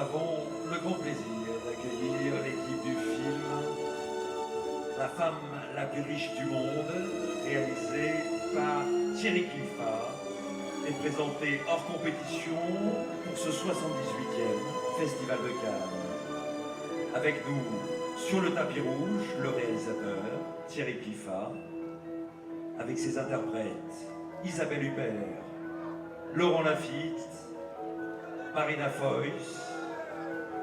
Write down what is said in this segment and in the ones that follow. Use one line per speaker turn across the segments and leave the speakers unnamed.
avons le grand plaisir d'accueillir l'équipe du film La femme la plus riche du monde, réalisé par Thierry Cliffat et présenté hors compétition pour ce 78e Festival de Cannes. Avec nous, sur le tapis rouge, le réalisateur Thierry Cliffat, avec ses interprètes Isabelle Huppert, Laurent Lafitte, Marina Foïs,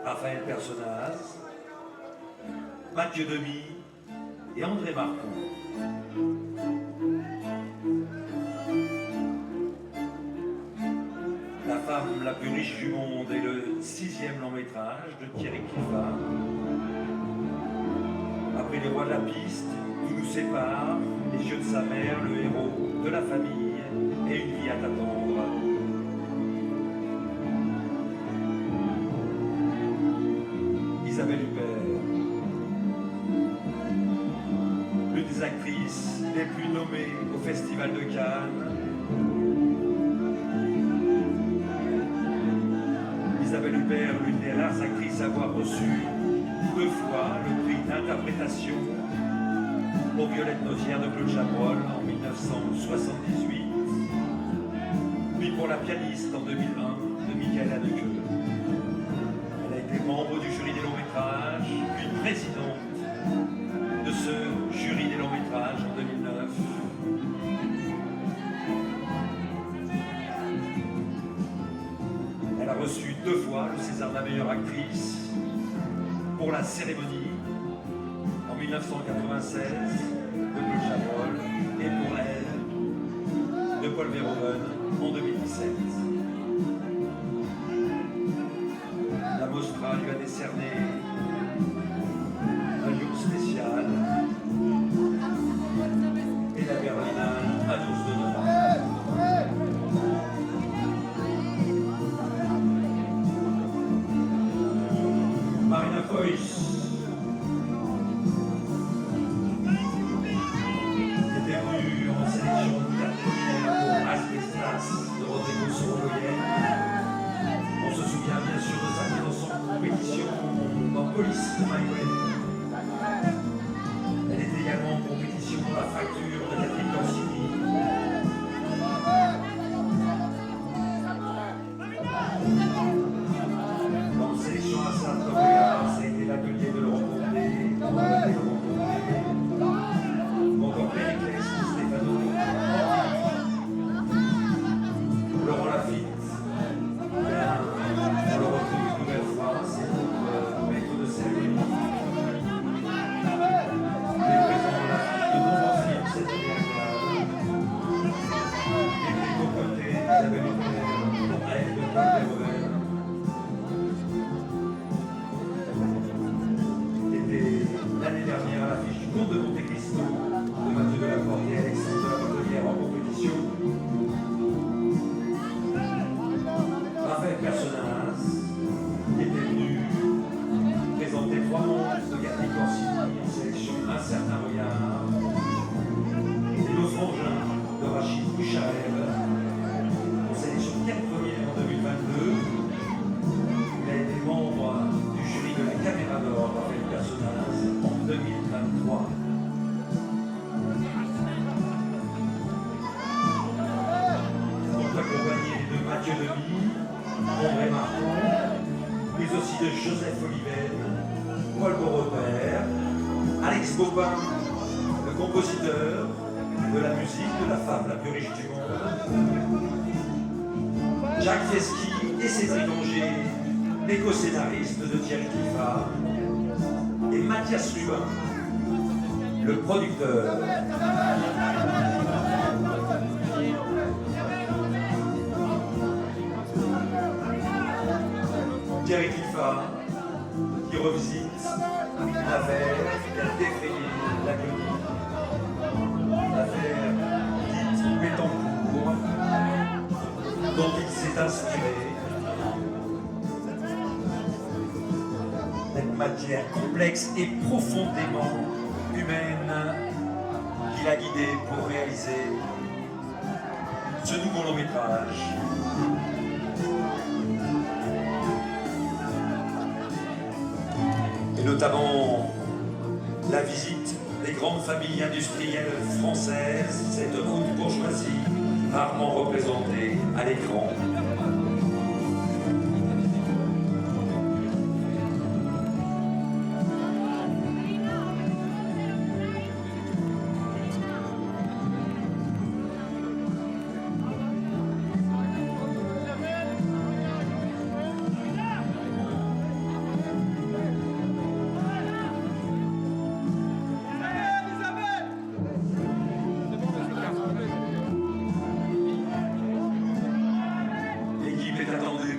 Raphaël Personnaz, Mathieu Demy et André Marcon. La femme la plus riche du monde est le 6e long métrage de Thierry Cliffat. Après Les Rois de la Piste, Tout nous sépare, Les yeux de sa mère, le héros de la famille et Une vie à t'attendre. Isabelle Huppert, l'une des actrices les plus nommées au Festival de Cannes. Isabelle Huppert, l'une des rares actrices à avoir reçu 2 fois le prix d'interprétation pour Violette Nozière de Claude Chabrol en 1978, puis pour La pianiste en 2001 de Michael Haneke. Elle a été membre du jury des longs métrages, puis présidente de ce jury des longs métrages en 2009. Elle a reçu 2 fois le César de la meilleure actrice pour La cérémonie en 1996 de Claude Chabrol et pour Elle de Paul Verhoeven en 2017. La Mostra lui a décerné un lion spécial et la Berlinale un ours de Novembre. Marina Foïs était venue en sélection pour Asbestas de Rodrigo Sorogoyen. On se souvient bien sûr de sa présence en compétition dans Police de Mike Wayne. Elle était également en compétition dans La fracture de Catherine Corsini. En sélection à Saint-Tropez, ça a été l'atelier de le rencontrer, ou encore Périclès de Stéphano, Laurent Lafitte, on le retrouve une nouvelle fois, c'est notre maître de cérémonie. Il est présent de nombreux films cette année à Cannes. Il était cocoté d'Isabelle Huppert, pour Elle de Paul Verhoeven. L'année dernière à l'affiche du Comte de Monte Cristo de Mathieu Delaporte et Alexandre de la Botelière en compétition. Raphaël Personnaz qui était venu présenter 3 mondes de Catherine Corsini en sélection Un certain regard et Le frangin de Rachid Boucharev en sélection 4 premières en 2022. Il a été membre du jury de la Caméra d'Or Raphaël Personnaz en 2023. Donc accompagné de Mathieu Demy, André Marcon, mais aussi de Joseph Oliven, Paul Beaurepaire, Alex Bopin, le compositeur de la musique de La femme la plus riche du monde, Jacques Fieschi et Cédric Anger, les co-scénaristes de Thierry Cliffat, et Mathias Lubin, le producteur. Thierry Cliffat, qui revisite l'affaire qui a défrayé l'agonie, l'affaire dite Bettencourt, dont il s'est inspiré. Cette matière complexe et profondément humaine qui l'a guidé pour réaliser ce nouveau long métrage. et notamment la visite des grandes familles industrielles françaises, cette haute bourgeoisie rarement représentée à l'écran.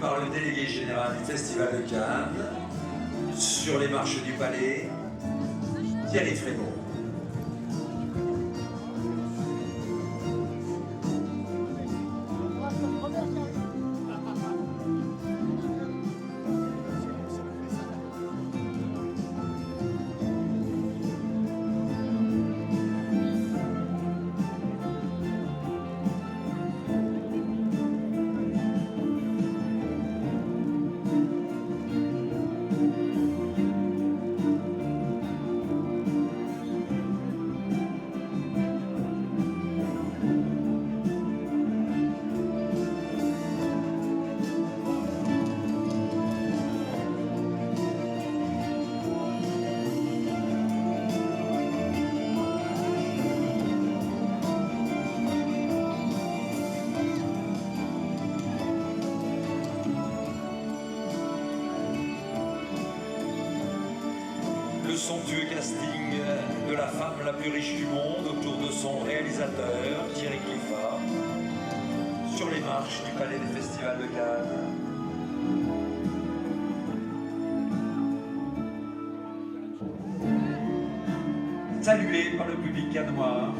Par le délégué général du Festival de Cannes, sur les marches du Palais, Thierry Frémaux. Le somptueux casting de la femme la plus riche du monde autour de son réalisateur, Thierry Clifford, sur les marches du Palais des Festivals de Cannes. Salué par le public cannois.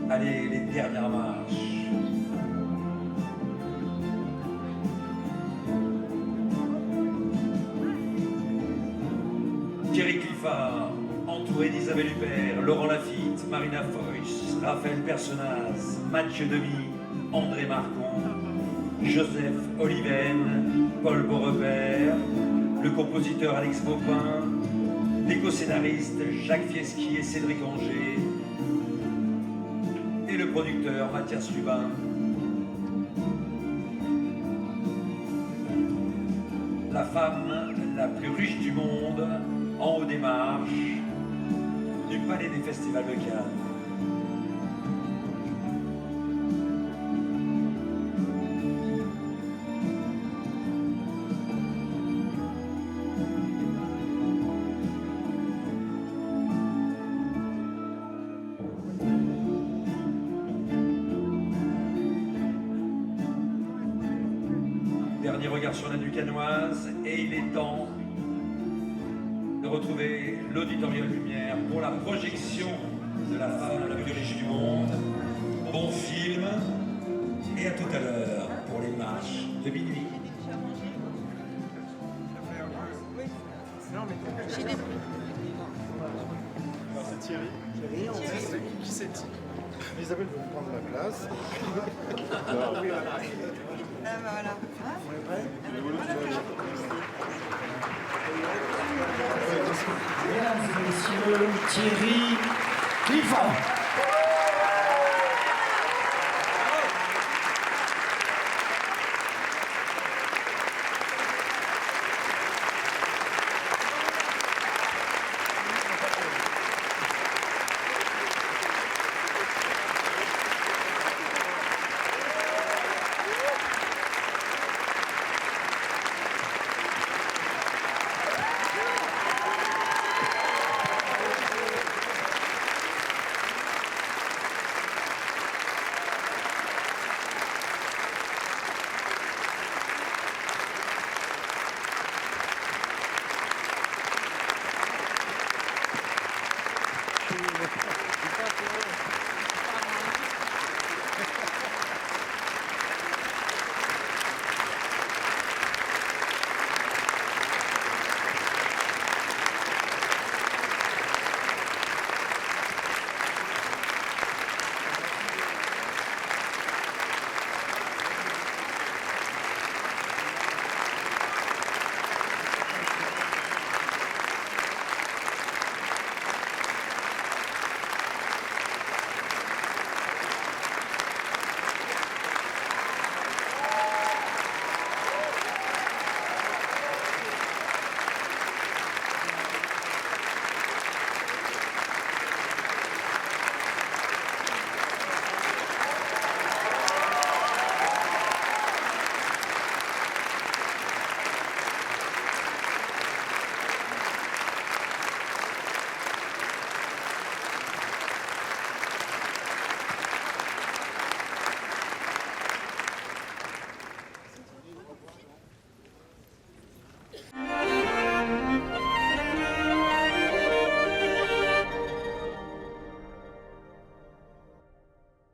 Allez, les dernières marches. Thierry Clifford, entouré d'Isabelle Huppert, Laurent Lafitte, Marina Foïs, Raphaël Personnaz, Mathieu Demy, André Marcon, Joseph Oliven, Paul Beaurepaire, le compositeur Alex Maupin, les co-scénaristes Jacques Fieschi et Cédric Anger, et le producteur Mathias Lubin. La femme la plus riche du monde, en haut des marches du Palais des Festivals de Cannes. Dernier regard sur la Ducanoise, et il est temps de retrouver l'Auditorium Lumière pour la projection de la femme la plus riche du monde. Bon film, et à tout à l'heure pour les marches de minuit.
C'est Thierry. Qui c'est Isabelle veut prendre ma place.
Voilà.
Mesdames et messieurs, Thierry Clifford.